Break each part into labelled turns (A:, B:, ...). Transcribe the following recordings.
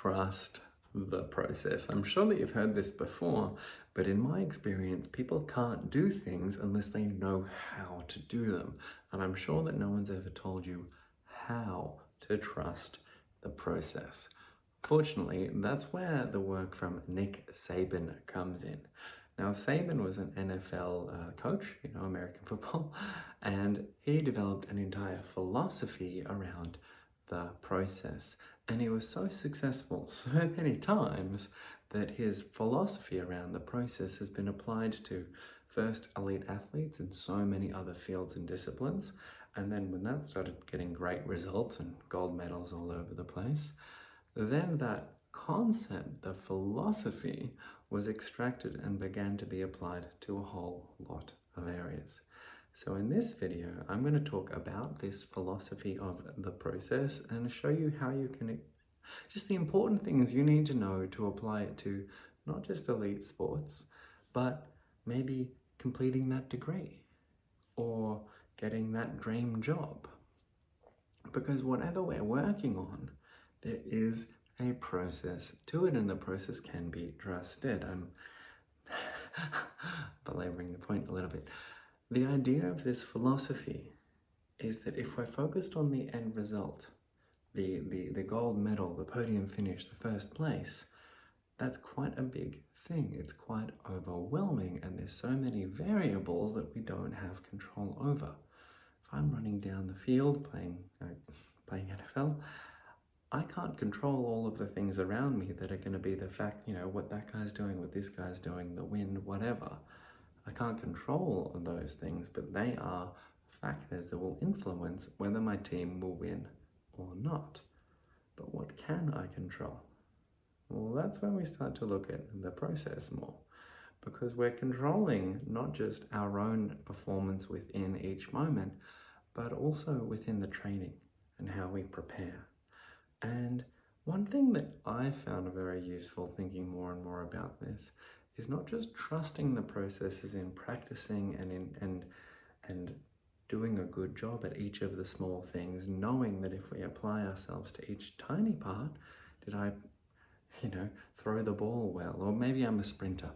A: trust the process. I'm sure that you've heard this before, but in my experience, people can't do things unless they know how to do them. And I'm sure that no one's ever told you how to trust the process. Fortunately, that's where the work from Nick Saban comes in. Now, Saban was an NFL coach, American football, and he developed an entire philosophy around the process. And he was so successful so many times that his philosophy around the process has been applied to first elite athletes in so many other fields and disciplines. And then when that started getting great results and gold medals all over the place, then that concept, the philosophy, was extracted and began to be applied to a whole lot of areas. So in this video, I'm going to talk about this philosophy of the process and show you how you can, just the important things you need to know to apply it to not just elite sports, but maybe completing that degree or getting that dream job. Because whatever we're working on, there is a process to it, and the process can be trusted. I'm belaboring the point a little bit. The idea of this philosophy is that if we're focused on the end result, the gold medal, the podium finish, the first place, that's quite a big thing. It's quite overwhelming, and there's so many variables that we don't have control over. If I'm running down the field playing NFL, I can't control all of the things around me that are going to be the fact, what that guy's doing, what this guy's doing, the wind, whatever. I can't control those things, but they are factors that will influence whether my team will win or not. But what can I control? Well, that's when we start to look at the process more, because we're controlling not just our own performance within each moment, but also within the training and how we prepare. And one thing that I found very useful thinking more and more about this is not just trusting the processes in practicing and doing a good job at each of the small things, knowing that if we apply ourselves to each tiny part, did I, throw the ball well? Or maybe I'm a sprinter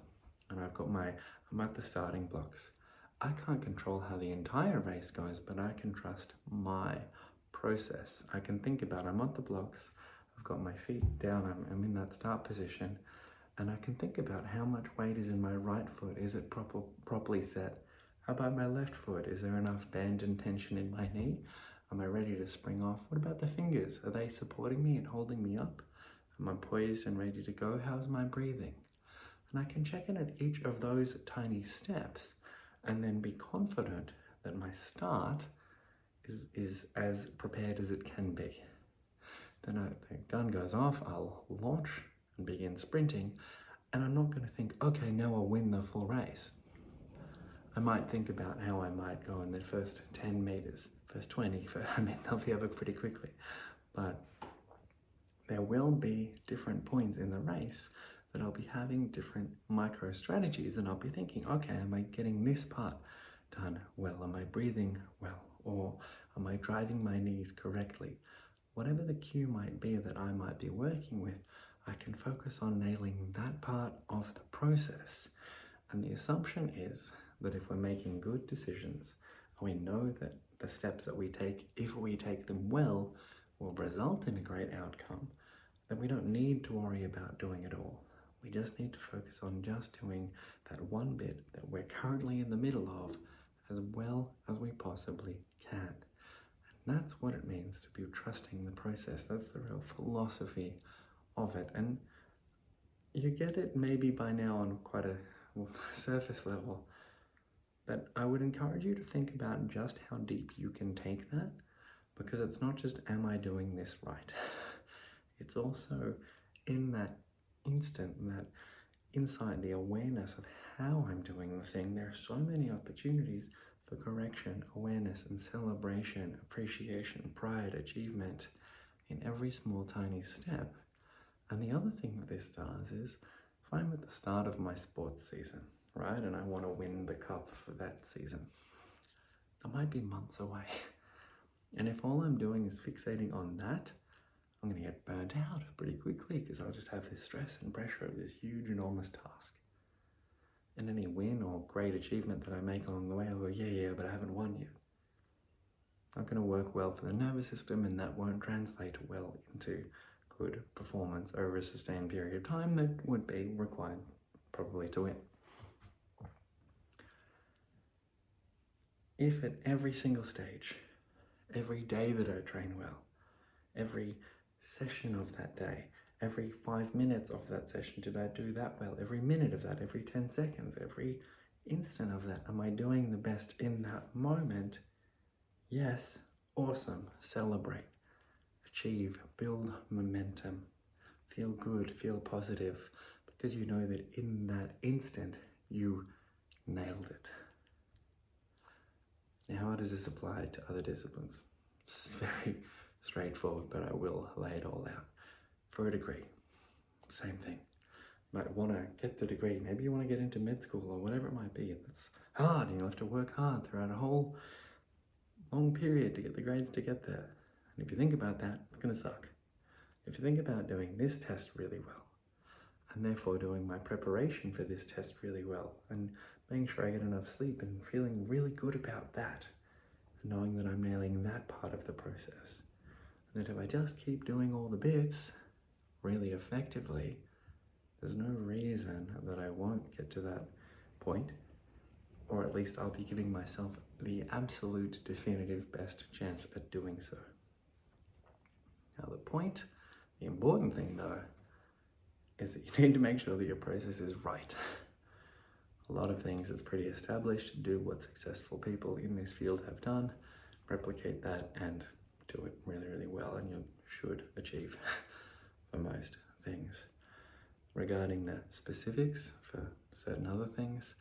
A: and I'm at the starting blocks. I can't control how the entire race goes, but I can trust my process. I can think about, I'm at the blocks, I've got my feet down, I'm in that start position, and I can think about how much weight is in my right foot. Is it properly set? How about my left foot? Is there enough bend and tension in my knee? Am I ready to spring off? What about the fingers? Are they supporting me and holding me up? Am I poised and ready to go? How's my breathing? And I can check in at each of those tiny steps and then be confident that my start is as prepared as it can be. Then the gun goes off, I'll launch and begin sprinting, and I'm not going to think, okay, now I'll win the full race. I might think about how I might go in the first 10 meters, first 20, they'll be over pretty quickly. But there will be different points in the race that I'll be having different micro strategies, and I'll be thinking, okay, am I getting this part done well? Am I breathing well? Or am I driving my knees correctly? Whatever the cue might be that I might be working with, I can focus on nailing that part of the process. And the assumption is that if we're making good decisions, and we know that the steps that we take, if we take them well, will result in a great outcome, then we don't need to worry about doing it all. We just need to focus on just doing that one bit that we're currently in the middle of as well as we possibly can. And that's what it means to be trusting the process. That's the real philosophy of it. And you get it maybe by now on quite a surface level, but I would encourage you to think about just how deep you can take that, because it's not just, am I doing this right? It's also in that instant, that insight, the awareness of how I'm doing the thing. There are so many opportunities for correction, awareness, and celebration, appreciation, pride, achievement in every small, tiny step. And the other thing that this does is, if I'm at the start of my sports season, right, and I want to win the cup for that season, I might be months away. And if all I'm doing is fixating on that, I'm going to get burnt out pretty quickly. quickly because I'll just have this stress and pressure of this huge, enormous task. And any win or great achievement that I make along the way, I'll go, yeah, but I haven't won yet. Not going to work well for the nervous system, and that won't translate well into good performance over a sustained period of time that would be required probably to win. If at every single stage, every day that I train well, every session of that day, every 5 minutes of that session, did I do that well? Every minute of that, every 10 seconds, every instant of that, am I doing the best in that moment? Yes, awesome, celebrate, achieve, build momentum, feel good, feel positive, because you know that in that instant, you nailed it. Now, how does this apply to other disciplines? It's very straightforward, but I will lay it all out. For a degree, same thing. You might want to get the degree. Maybe you want to get into med school or whatever it might be. It's hard, and you'll have to work hard throughout a whole long period to get the grades to get there. And if you think about that, it's going to suck. If you think about doing this test really well, and therefore doing my preparation for this test really well, and making sure I get enough sleep and feeling really good about that, and knowing that I'm nailing that part of the process, and that if I just keep doing all the bits really effectively, there's no reason that I won't get to that point, or at least I'll be giving myself the absolute definitive best chance at doing so. Now the important thing though, is that you need to make sure that your process is right. A lot of things that's pretty established, do what successful people in this field have done, replicate that and do it really, really well, and you should achieve for most things. Regarding the specifics for certain other things,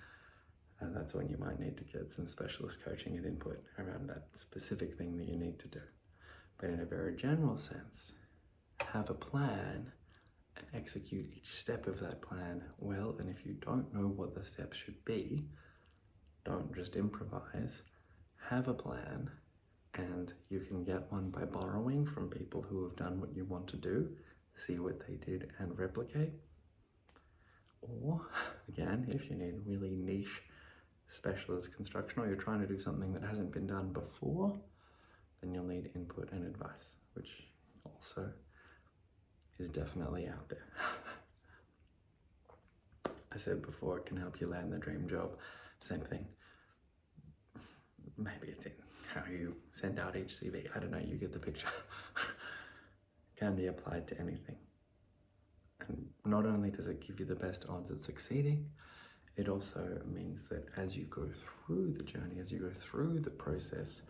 A: that's when you might need to get some specialist coaching and input around that specific thing that you need to do. But in a very general sense, have a plan and execute each step of that plan well. And if you don't know what the steps should be, don't just improvise. Have a plan, and you can get one by borrowing from people who have done what you want to do, see what they did and replicate. Or again, if you need really niche specialist construction, or you're trying to do something that hasn't been done before, then you'll need input and advice, which also is definitely out there. I said before, it can help you land the dream job. Same thing. Maybe it's in how you send out each CV. I don't know, you get the picture. Can be applied to anything. And not only does it give you the best odds at succeeding, it also means that as you go through the journey, as you go through the process,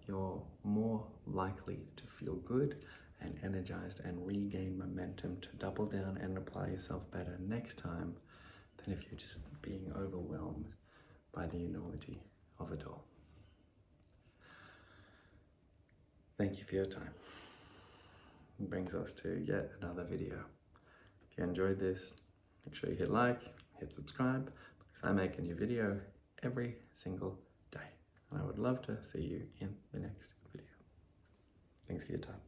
A: you're more likely to feel good and energized and regain momentum to double down and apply yourself better next time than if you're just being overwhelmed by the enormity of it all. Thank you for your time. It brings us to yet another video. If you enjoyed this, make sure you hit like, hit subscribe, because I make a new video every single day. And I would love to see you in the next video. Thanks for your time.